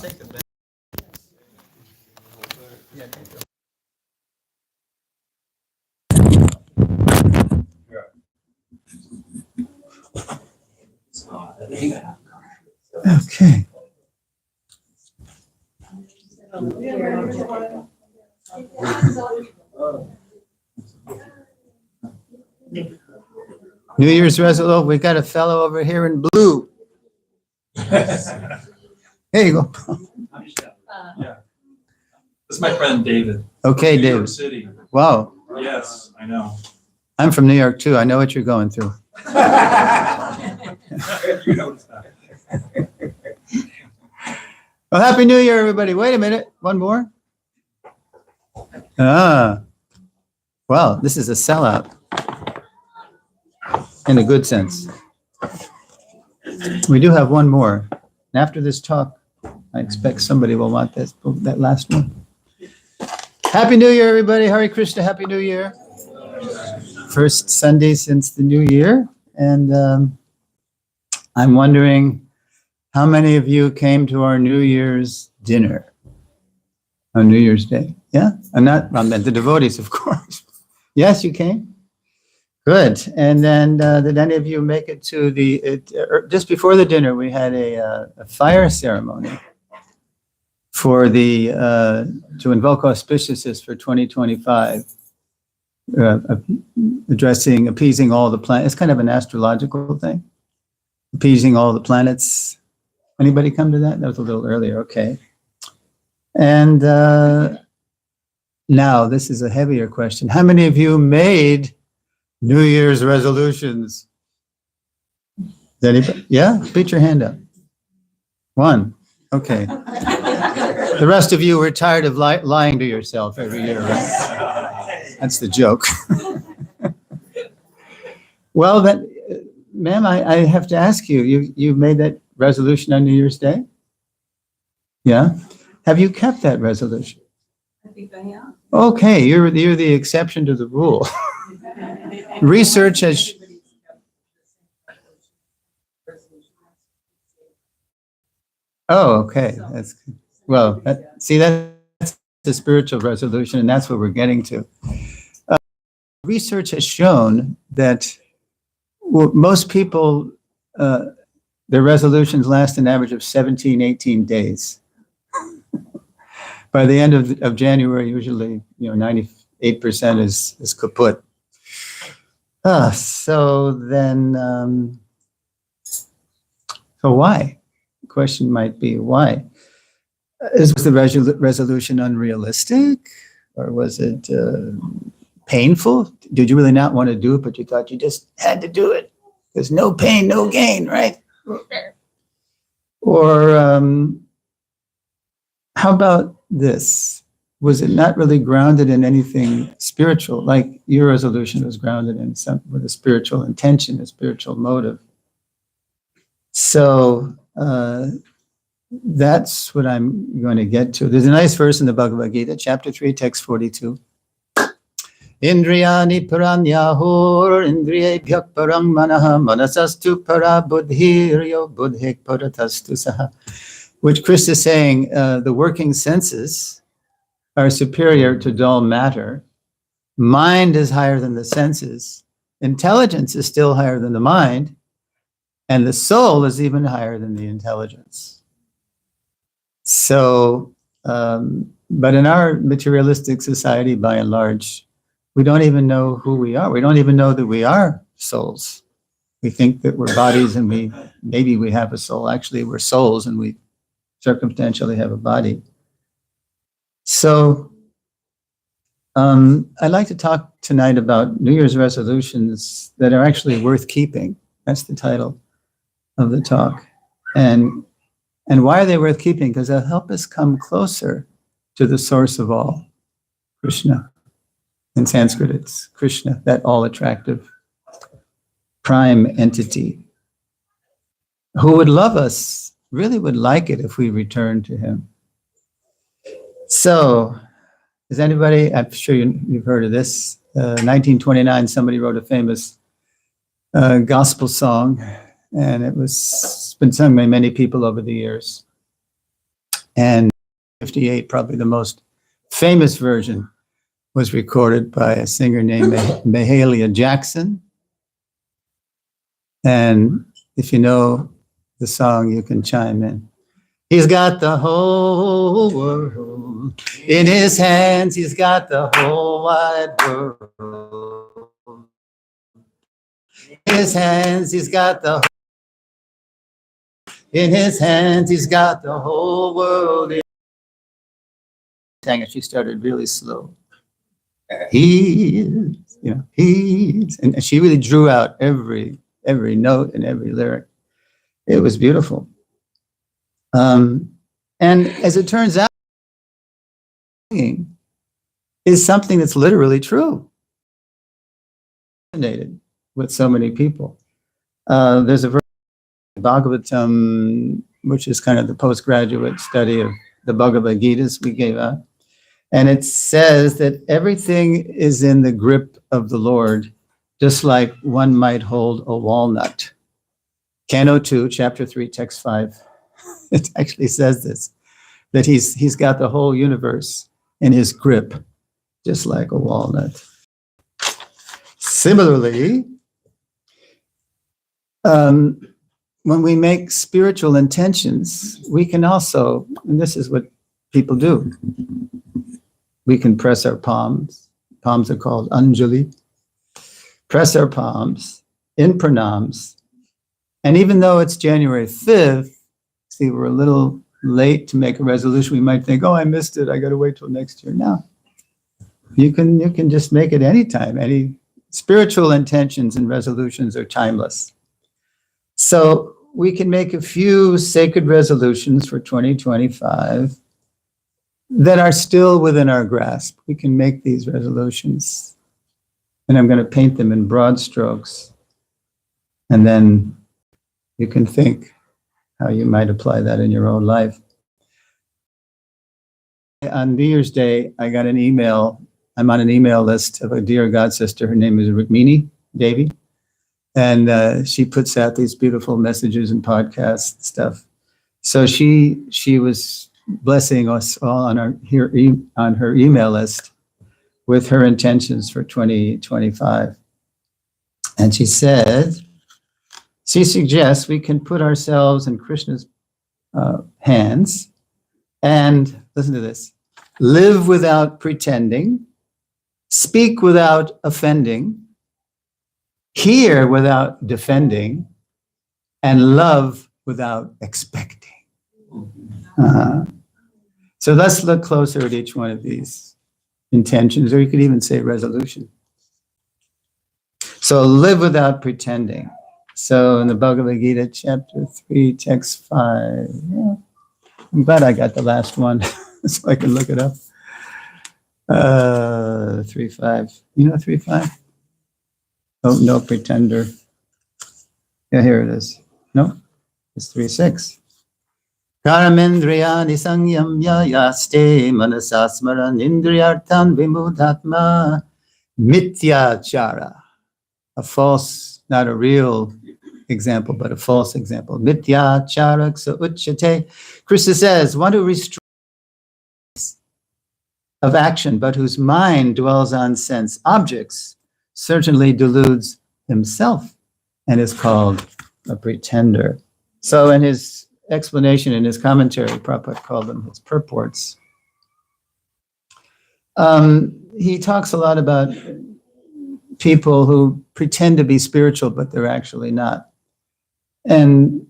take the bag. Yeah, take the Okay. New Year's resolution. We got a fellow over here in blue. There you go. Yeah. This is my friend David. Okay, New York David. City. Wow. Yes, I know. I'm from New York too. I know what you're going through. You noticed that. Well, Happy New Year, everybody. Wait a minute. One more. Well, this is a sellout in a good sense. We do have one more. And after this talk, I expect somebody will want that last one. Happy New Year, everybody. Hare Krishna. Happy New Year. First Sunday since the new year. And I'm wondering how many of you came to our New Year's dinner on New Year's Day? Yeah? I meant the devotees, of course. Yes, you came? Good. And then did any of you make it to just before the dinner, we had a fire ceremony for to invoke auspiciousness for 2025, appeasing all the planets. It's kind of an astrological thing, appeasing all the planets. Anybody come to that? That was a little earlier. Okay. And now this is a heavier question. How many of you made New Year's resolutions? Is anybody? Yeah? Put your hand up. One. Okay. The rest of you were tired of lying to yourself every year, right? That's the joke. Well, then, ma'am, I have to ask you, you made that resolution on New Year's Day? Yeah? Have you kept that resolution? I think I am. Okay, you're the exception to the rule. Research has... Oh, okay. That's well. That's the spiritual resolution, and that's what we're getting to. Research has shown that most people, their resolutions last an average of 17, 18 days. By the end of January, usually, 98% is kaput. So then, so why? The question might be why? Was the resolution unrealistic, or was it painful? Did you really not want to do it, but you thought you just had to do it? There's no pain, no gain, right? Or how about this? Was it not really grounded in anything spiritual, like your resolution was grounded in with a spiritual intention, a spiritual motive? So that's what I'm going to get to. There's a nice verse in the Bhagavad Gita, chapter 3, text 42. Indriyani paranyahur indriyebhyak parang manaha manasastu para buddhiryo buddhik paratastu saha. Which Krishna is saying, the working senses are superior to dull matter. Mind is higher than the senses. Intelligence is still higher than the mind. And the soul is even higher than the intelligence. So, but in our materialistic society, by and large, we don't even know who we are. We don't even know that we are souls. We think that we're bodies and maybe we have a soul. Actually, we're souls and we circumstantially have a body. So I'd like to talk tonight about New Year's resolutions that are actually worth keeping. That's the title of the talk. And why are they worth keeping? Because they'll help us come closer to the source of all, Krishna. In Sanskrit, it's Krishna, that all-attractive prime entity who would love us, really would like it if we return to him. So, is anybody, I'm sure you've heard of this, 1929, somebody wrote a famous gospel song, and it's been sung by many people over the years. And 58, probably the most famous version, was recorded by a singer named Mahalia Jackson. And if you know the song, you can chime in. He's got the whole world in his hands. He's got the whole wide world in his hands. He's got the in his hands. He's got the whole world. And she started really slow. He is, he's, and she really drew out every note and every lyric. It was beautiful. And as it turns out, singing is something that's literally true. Resonated with so many people. There's a verse in Bhagavatam, which is kind of the postgraduate study of the Bhagavad Gitas we gave out. And it says that everything is in the grip of the Lord, just like one might hold a walnut. Canto 2, chapter 3, text 5. It actually says this, that he's got the whole universe in his grip, just like a walnut. Similarly, when we make spiritual intentions, we can also, and this is what people do, we can press our palms. Palms are called Anjali. Press our palms in pranams. And even though it's January 5th, see, we're a little late to make a resolution. We might think, oh, I missed it. I got to wait till next year. No, you can just make it anytime. Any spiritual intentions and resolutions are timeless. So we can make a few sacred resolutions for 2025 that are still within our grasp. We can make these resolutions. And I'm going to paint them in broad strokes. And then you can think how you might apply that in your own life. On New Year's Day, I got an email. I'm on an email list of a dear God sister. Her name is Rukmini Devi. And she puts out these beautiful messages and podcast stuff. So she was blessing us all on her email list with her intentions for 2025. And she said, she suggests we can put ourselves in Krishna's hands and, listen to this, live without pretending, speak without offending, hear without defending, and love without expecting. So let's look closer at each one of these intentions, or you could even say resolution. So live without pretending. So in the Bhagavad Gita, chapter 3, text 5, yeah, I'm glad I got the last one so I can look it up. 3.5. You know 3.5? Oh, no pretender. Yeah, here it is. No, it's 3.6. Karamendriyani sangyamya yaste manasasmaran indriyartan vimudhatma mityachara. A false, not a real example, but a false example. Mityachara sa uchyate. Krishna says, one who restrains of action, but whose mind dwells on sense objects, certainly deludes himself and is called a pretender. So in his explanation, in his commentary, Prabhupada called them his purports. He talks a lot about people who pretend to be spiritual, but they're actually not. And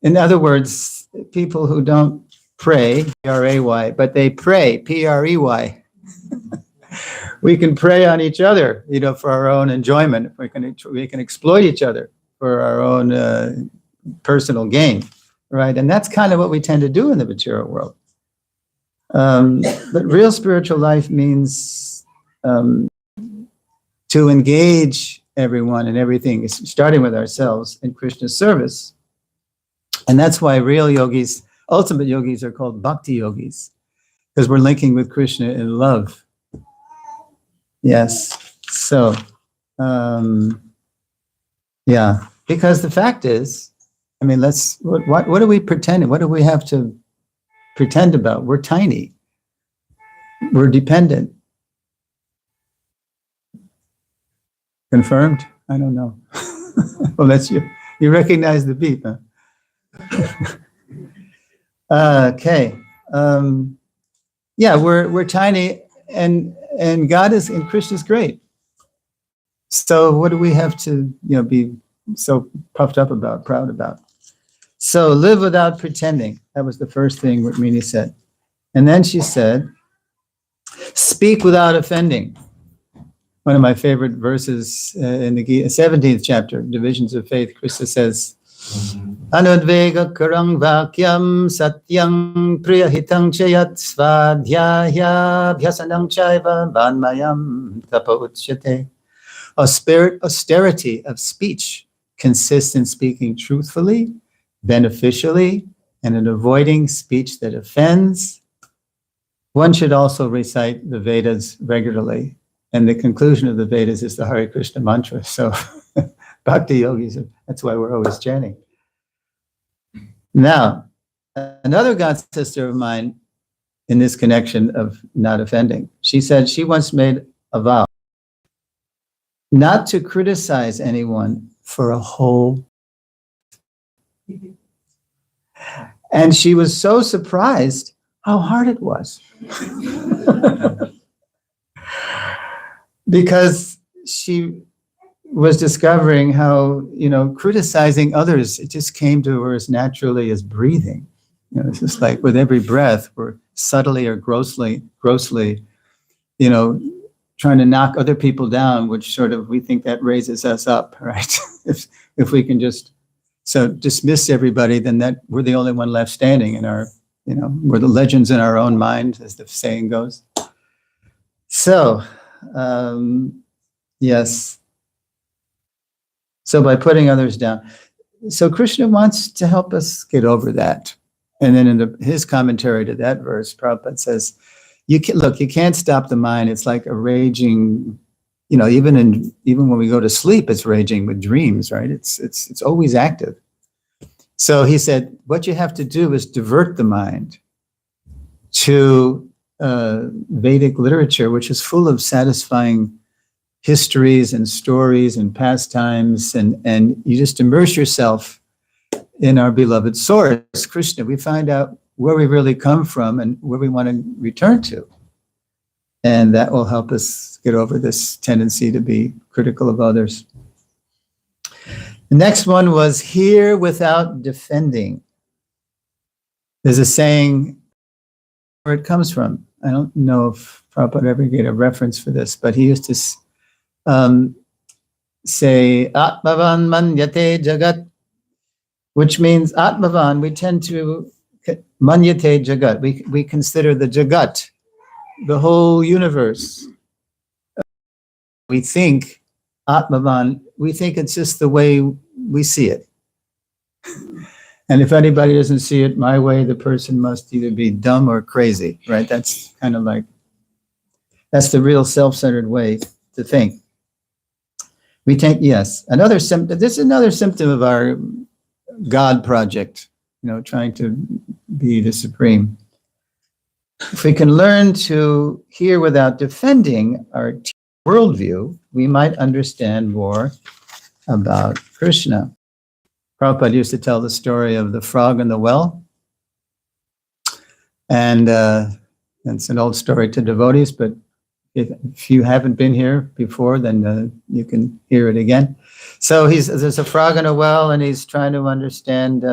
in other words, people who don't pray, P-R-A-Y, but they pray, P-R-E-Y. We can prey on each other, for our own enjoyment. We can exploit each other for our own personal gain, right? And that's kind of what we tend to do in the material world. But real spiritual life means to engage everyone and everything, starting with ourselves in Krishna's service. And that's why real yogis, ultimate yogis, are called bhakti yogis, because we're linking with Krishna in love. Yes. So, yeah, because the fact is, what are we pretending? What do we have to pretend about. We're tiny. We're dependent. Confirmed? I don't know. Well, that's you. You recognize the beep, huh? Okay. Yeah, we're tiny, and God is, and Krishna's great. So what do we have to, be so puffed up about, proud about? So live without pretending. That was the first thing Rukmini said. And then she said, speak without offending. One of my favorite verses in the 17th chapter, Divisions of Faith, Krishna says, Anudvega karang vakyam satyam priyahitang chayat svadhyaya bhyasanang chaiva vanmayam tapauchyate. Austerity of speech consists in speaking truthfully, beneficially, and in avoiding speech that offends. One should also recite the Vedas regularly. And the conclusion of the Vedas is the Hare Krishna mantra. So Bhakti yogis, that's why we're always chanting. Now, another god sister of mine in this connection of not offending, she said she once made a vow not to criticize anyone for a whole. And she was so surprised how hard it was. Because she was discovering how, criticizing others, it just came to her as naturally as breathing. It's just like with every breath, we're subtly or grossly, trying to knock other people down, which sort of, we think that raises us up, right? if we can just dismiss everybody, then that we're the only one left standing in our, we're the legends in our own mind, as the saying goes. So, yes. So by putting others down. So Krishna wants to help us get over that. And then in his commentary to that verse, Prabhupada says, you can't stop the mind. It's like a raging, even when we go to sleep, it's raging with dreams, right? It's always active. So he said, what you have to do is divert the mind to Vedic literature, which is full of satisfying histories and stories and pastimes, and you just immerse yourself in our beloved source, Krishna. We find out where we really come from and where we want to return to. And that will help us get over this tendency to be critical of others. The next one was hear without defending. There's a saying where it comes from. I don't know if Prabhupada ever gave a reference for this, but he used to say, Atmavan manyate jagat, which means Atmavan, we tend to manyate jagat. We consider the jagat, the whole universe. We think Atmavan, we think it's just the way we see it. And if anybody doesn't see it my way, the person must either be dumb or crazy, right? That's kind of like, that's the real self-centered way to think. We think, yes, this is another symptom of our God project, trying to be the supreme. If we can learn to hear without defending our worldview, we might understand more about Krishna. Prabhupada used to tell the story of the frog in the well. And it's an old story to devotees, but if you haven't been here before, then you can hear it again. So there's a frog in a well, and he's trying to understand.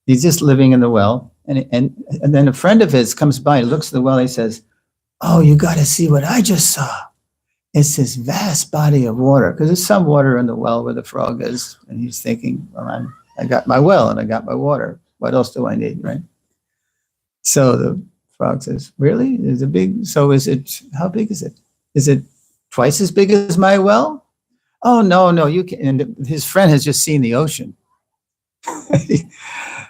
He's just living in the well, and then a friend of his comes by, looks at the well, he says, "Oh, you got to see what I just saw. It's this vast body of water, because there's some water in the well where the frog is." And he's thinking, "Well, I got my well and I got my water. What else do I need, right?" So the frog says, "Really? Is it big? So how big is it? Is it twice as big as my well?" "Oh, no, you can." And his friend has just seen the ocean.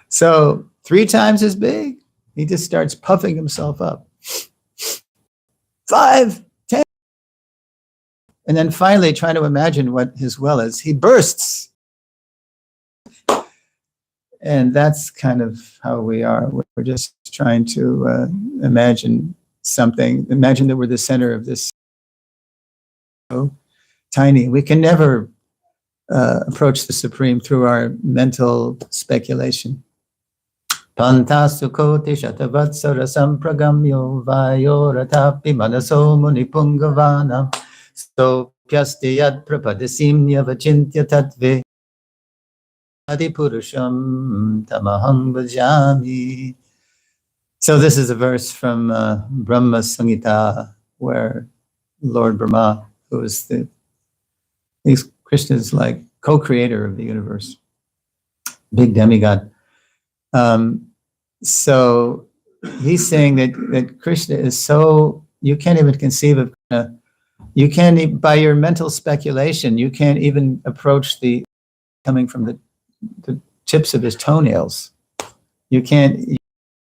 So 3 times as big. He just starts puffing himself up. 5, 10. And then finally, trying to imagine what his well is, he bursts. And that's kind of how we are. We're just trying to imagine something. Imagine that we're the center of this tiny. We can never approach the Supreme through our mental speculation. Pantasukoti shatavatsara sampragamyo vayoratapi manaso munipungavana so pyasti yad prapadasimnya vachintya tatve adipurusham tamaham bhajami. So this is a verse from Brahma Samhita, where Lord Brahma, who is Krishna's like co-creator of the universe, big demigod. So he's saying that Krishna is so, you can't even conceive of, you can't, by your mental speculation, you can't even approach the, coming from the tips of his toenails. You can't,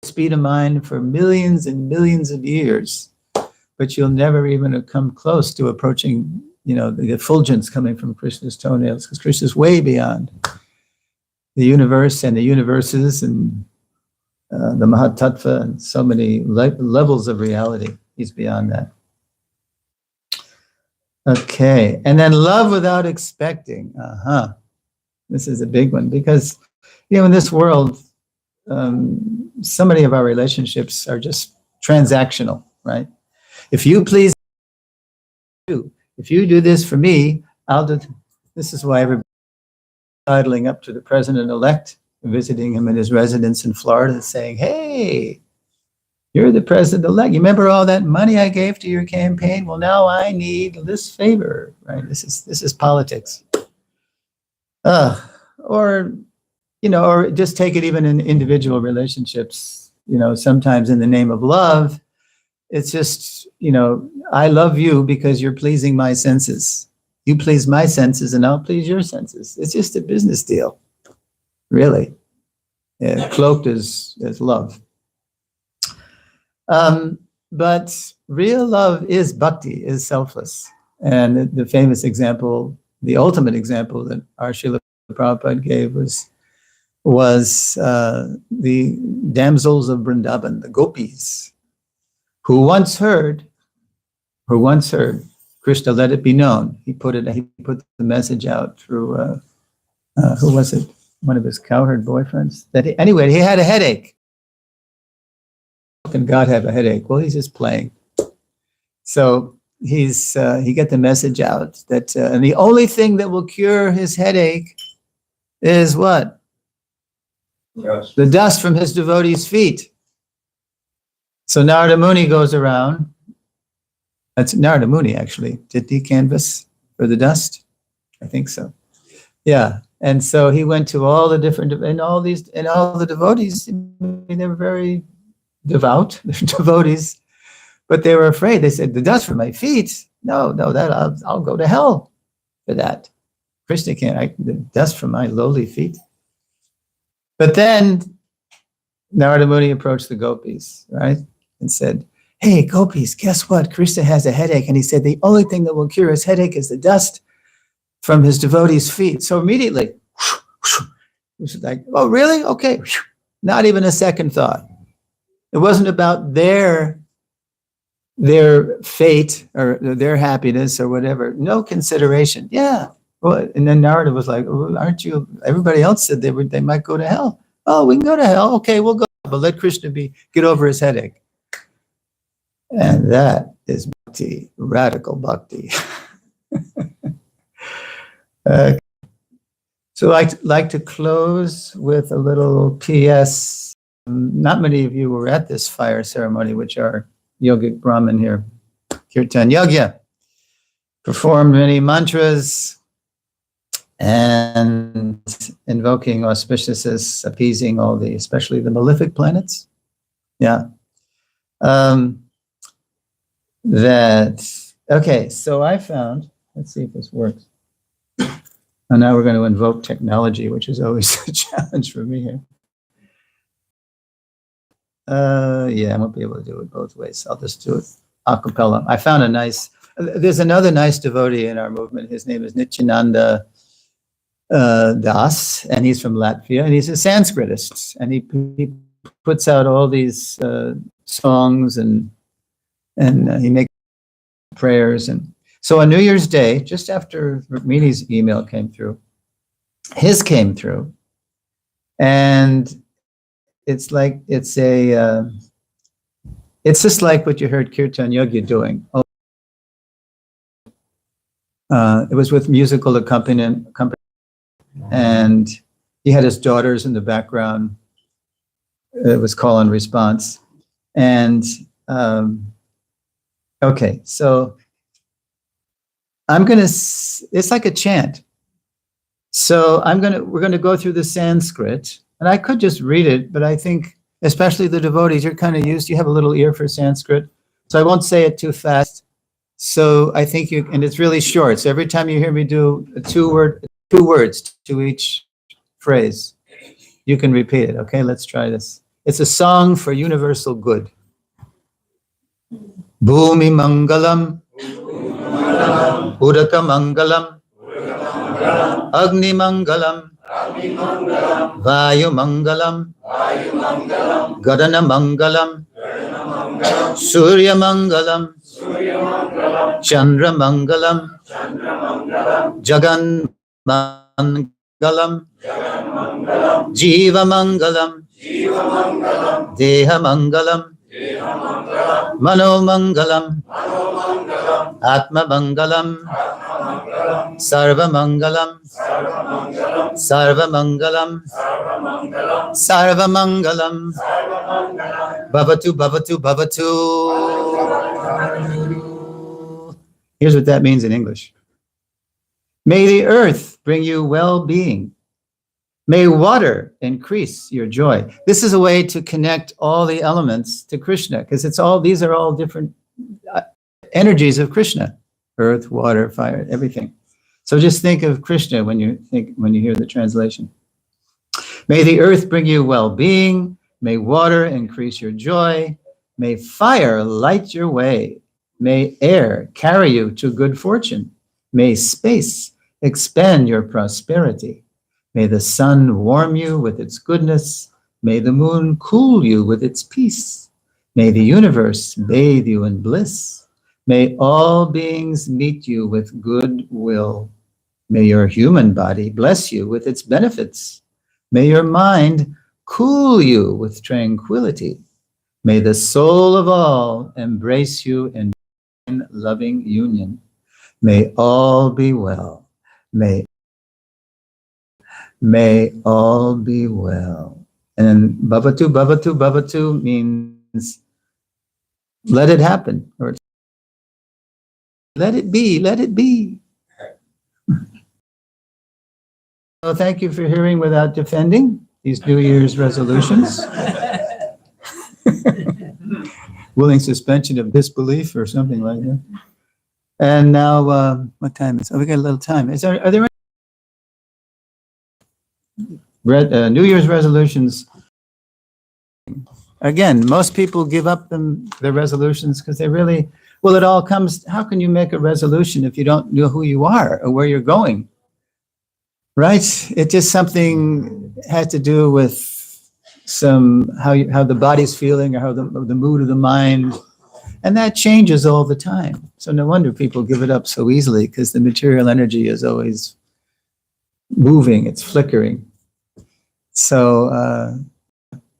speed of mind for millions and millions of years, but you'll never even come close to approaching, the effulgence coming from Krishna's toenails, because Krishna's way beyond the universe and the universes and the Mahatattva and so many levels of reality. He's beyond that. Okay, and then love without expecting. This is a big one, because in this world, so many of our relationships are just transactional, right? If you please you, if you do this for me, I'll do. This is why everybody's sidling up to the president-elect, visiting him in his residence in Florida, saying, "Hey, you're the president-elect. You remember all that money I gave to your campaign? Well, now I need this favor," right? This is politics. Or just take it even in individual relationships. Sometimes in the name of love, it's just, I love you because you're pleasing my senses. You please my senses and I'll please your senses. It's just a business deal, really. Yeah, cloaked as love. But real love is bhakti, is selfless. And the famous example, the ultimate example that our Srila Prabhupada gave was the damsels of Vrindavan, the gopis, who once heard Krishna, let it be known. He put the message out through who was it? One of his cowherd boyfriends. Anyway, he had a headache. How can God have a headache? Well, he's just playing. So he got the message out that, and the only thing that will cure his headache is what? Yes. The dust from his devotees' feet. So Narada Muni goes around. That's Narada Muni, actually. Did he canvass for the dust? I think so. Yeah. And so he went to all the different, and all the devotees, they were very devout, devotees, but they were afraid. They said, the dust from my feet? No, that I'll go to hell for that. Krishna can't, the dust from my lowly feet. But then Narada Muni approached the gopis, right? And said, hey, gopis, guess what? Krishna has a headache. And he said, the only thing that will cure his headache is the dust from his devotees' feet. So immediately, it was like, oh, really? Okay. Not even a second thought. It wasn't about their fate or their happiness or whatever. No consideration. Yeah. Well, and then Narada was like, well, aren't you? Everybody else said they might go to hell. Oh, we can go to hell. Okay, we'll go. But let Krishna get over his headache. And that is bhakti, radical bhakti. So I'd like to close with a little PS. Not many of you were at this fire ceremony, which our yogic Brahmin here, Kirtan Yagya, performed many mantras and invoking auspiciousness, appeasing especially the malefic planets. Yeah. Okay, so I found, let's see if this works. And now we're going to invoke technology, which is always a challenge for me here. Yeah, I won't be able to do it both ways. I'll just do it a cappella. I found there's another nice devotee in our movement. His name is Nityananda Das, and he's from Latvia, and he's a Sanskritist, and he puts out all these songs, and he makes prayers. And so on New Year's Day, just after Rukmini's email came through, his came through, and it's like it's just like what you heard Kirtan Yogi doing. It was with musical accompaniment, and he had his daughters in the background. It was call and response. And okay, so it's like a chant. So we're gonna go through the Sanskrit, and I could just read it, but I think, especially the devotees, you have a little ear for Sanskrit, so I won't say it too fast. So I think and it's really short. So every time you hear me do two words to each phrase, you can repeat it. Okay, let's try this. It's a song for universal good. Bhumi Mangalam, Udaka Mangalam, Agni Mangalam, Vayu Mangalam, Gadana Mangalam, Surya Mangalam, Chandra Mangalam, Jagan Mangalam, Jiva Mangalam, Deha Mangalam, Mano Mangalam, Atma Mangalam, Sarva Mangalam, Sarva Mangalam, Sarva Mangalam, Bhavatu Bhavatu Bhavatu. Here's what that means in English. May the earth bring you well-being. May water increase your joy. This is a way to connect all the elements to Krishna, because these are all different energies of Krishna: earth, water, fire, everything. So just think of Krishna when you hear the translation. May the earth bring you well-being. May water increase your joy. May fire light your way. May air carry you to good fortune. May space expand your prosperity. May the sun warm you with its goodness. May the moon cool you with its peace. May the universe bathe you in bliss. May all beings meet you with good will. May your human body bless you with its benefits. May your mind cool you with tranquility. May the soul of all embrace you in loving union. May all be well. May all be well. And Bhavatu, Bhavatu, Bhavatu means let it happen, or let it be, let it be. So thank you for hearing without defending these New Year's resolutions. Willing suspension of disbelief or something like that. And now, what time is it? Oh, we got a little time. Are there any New Year's resolutions? Again, most people give up their resolutions because it all comes, how can you make a resolution if you don't know who you are or where you're going? Right? It just something had to do with how the body's feeling, or how the mood of the mind, and that changes all the time. So no wonder people give it up so easily, because the material energy is always moving, it's flickering. So,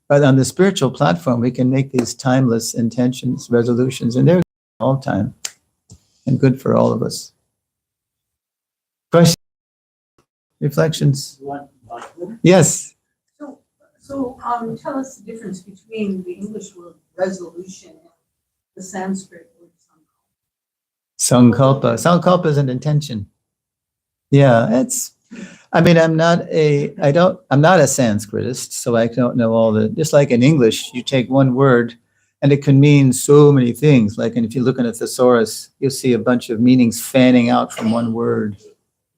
but on the spiritual platform, we can make these timeless intentions, resolutions, and they're all time and good for all of us. Questions? Reflections? Yes. So tell us the difference between the English word resolution and the Sanskrit word sankalpa. Sankalpa is an intention. Yeah, I'm not a Sanskritist, so I don't know just like in English, you take one word and it can mean so many things. Like, and if you look in a thesaurus, you'll see a bunch of meanings fanning out from one word,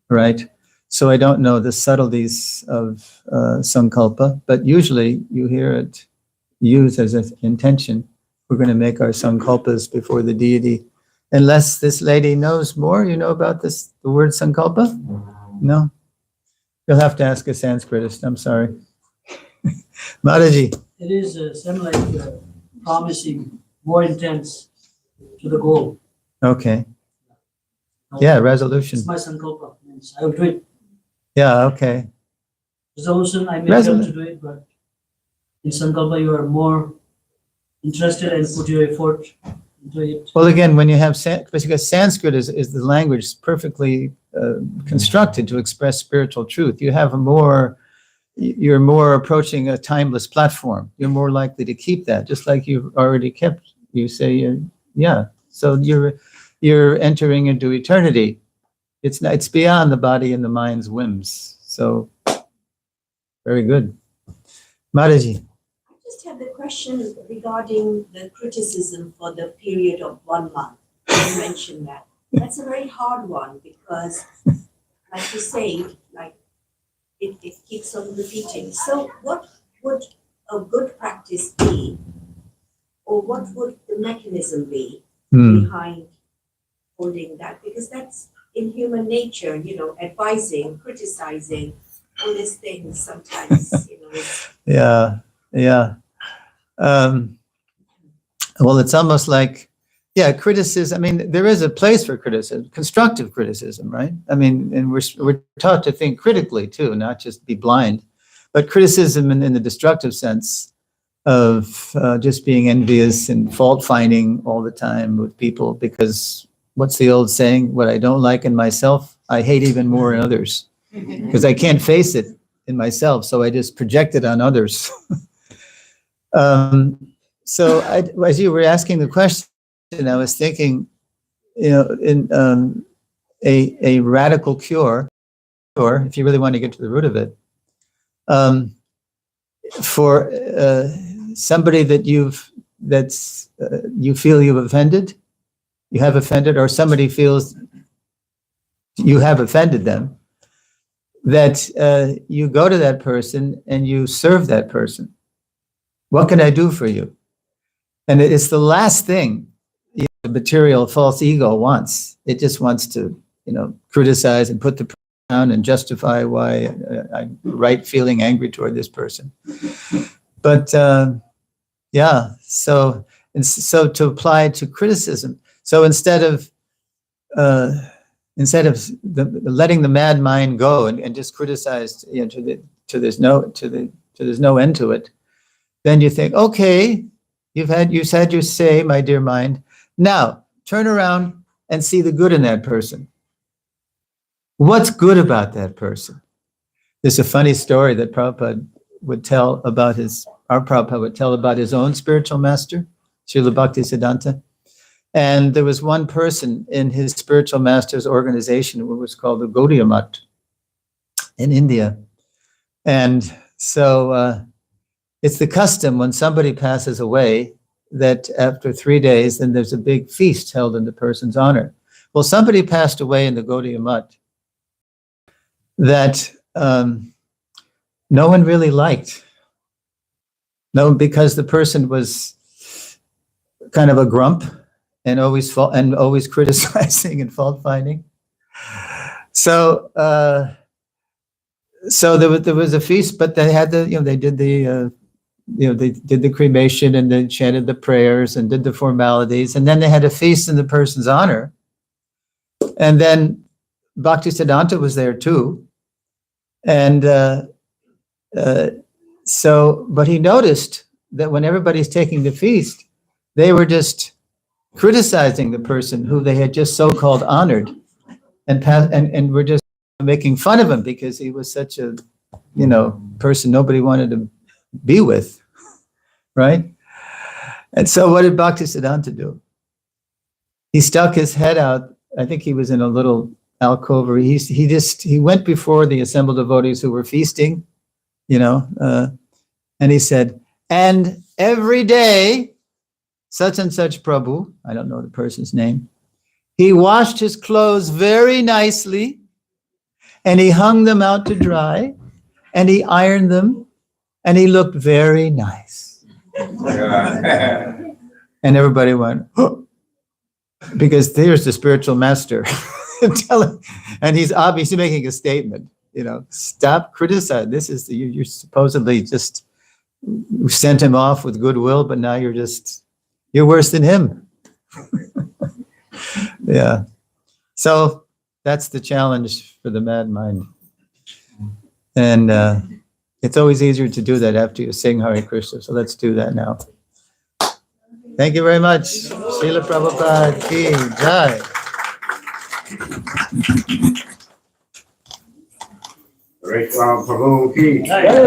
right? So I don't know the subtleties of sankalpa, but usually you hear it used as an intention. We're going to make our sankalpas before the deity. Unless this lady knows more, about the word sankalpa? No? You'll have to ask a Sanskritist. I'm sorry. Mataji. It is similar like promising more intense to the goal. Okay. Yeah, resolution. It's my sankalpa. Means I will do it. Yeah, okay. Resolution, I may fail to do it, but in sankalpa you are more interested and put your effort into it. Well, again, when you have, because Sanskrit is the language perfectly constructed to express spiritual truth. You're more approaching a timeless platform. You're more likely to keep that, just like you've already kept, you say, yeah. So you're entering into eternity. It's beyond the body and the mind's whims. So, very good. Mataji. I just have a question regarding the criticism for the period of 1 month. You mentioned that. That's a very hard one because, like you say, like it keeps on repeating. So what would a good practice be? Or what would the mechanism be behind holding that? Because that's in human nature, advising, criticizing, all these things sometimes, Yeah. Well, it's almost like, criticism. I mean, there is a place for criticism, constructive criticism, right? I mean, and we're taught to think critically too, not just be blind, but criticism in the destructive sense of just being envious and fault finding all the time with people, because what's the old saying? What I don't like in myself, I hate even more in others, because I can't face it in myself, so I just project it on others. So as you were asking the question, I was thinking, in a radical cure, or if you really want to get to the root of it, for somebody that you feel you've offended, or somebody feels you have offended them, that you go to that person and you serve that person. What can I do for you? And it's the last thing the material false ego wants. It just wants to, criticize and put the person down and justify why I'm right feeling angry toward this person. But so to apply to criticism. So instead of letting the mad mind go and just criticize, to there's no end to it, then you think, okay, you said your say, my dear mind. Now turn around and see the good in that person. What's good about that person? There's a funny story that Prabhupada would tell about his own spiritual master, Srila Bhaktisiddhanta. And there was one person in his spiritual master's organization, what was called the Gaudiya Math in India. And so it's the custom when somebody passes away that after 3 days, then there's a big feast held in the person's honor. Well, somebody passed away in the Gaudiya Math that no one really liked. No, because the person was kind of a grump and always criticizing and fault finding. So there was a feast, but they had they did the cremation and then chanted the prayers and did the formalities, and then they had a feast in the person's honor. And then Bhaktisiddhanta was there too. And but he noticed that when everybody's taking the feast, they were just criticizing the person who they had just so-called honored, and were just making fun of him because he was such a, person nobody wanted to be with, right? And so what did Bhaktisiddhanta do? He stuck his head out. I think he was in a little alcove. He went before the assembled devotees who were feasting, and he said, and every day, such and such Prabhu, I don't know the person's name, he washed his clothes very nicely, and he hung them out to dry, and he ironed them, and he looked very nice. And everybody went, oh, because there's the spiritual master, and he's obviously making a statement. stop criticizing. This is, you're supposedly just sent him off with goodwill, but now you're worse than him. Yeah. So that's the challenge for the mad mind. And it's always easier to do that after you sing Hare Krishna. So let's do that now. Thank you very much. Srila Prabhupada ki jai. Prabhu ki. Right.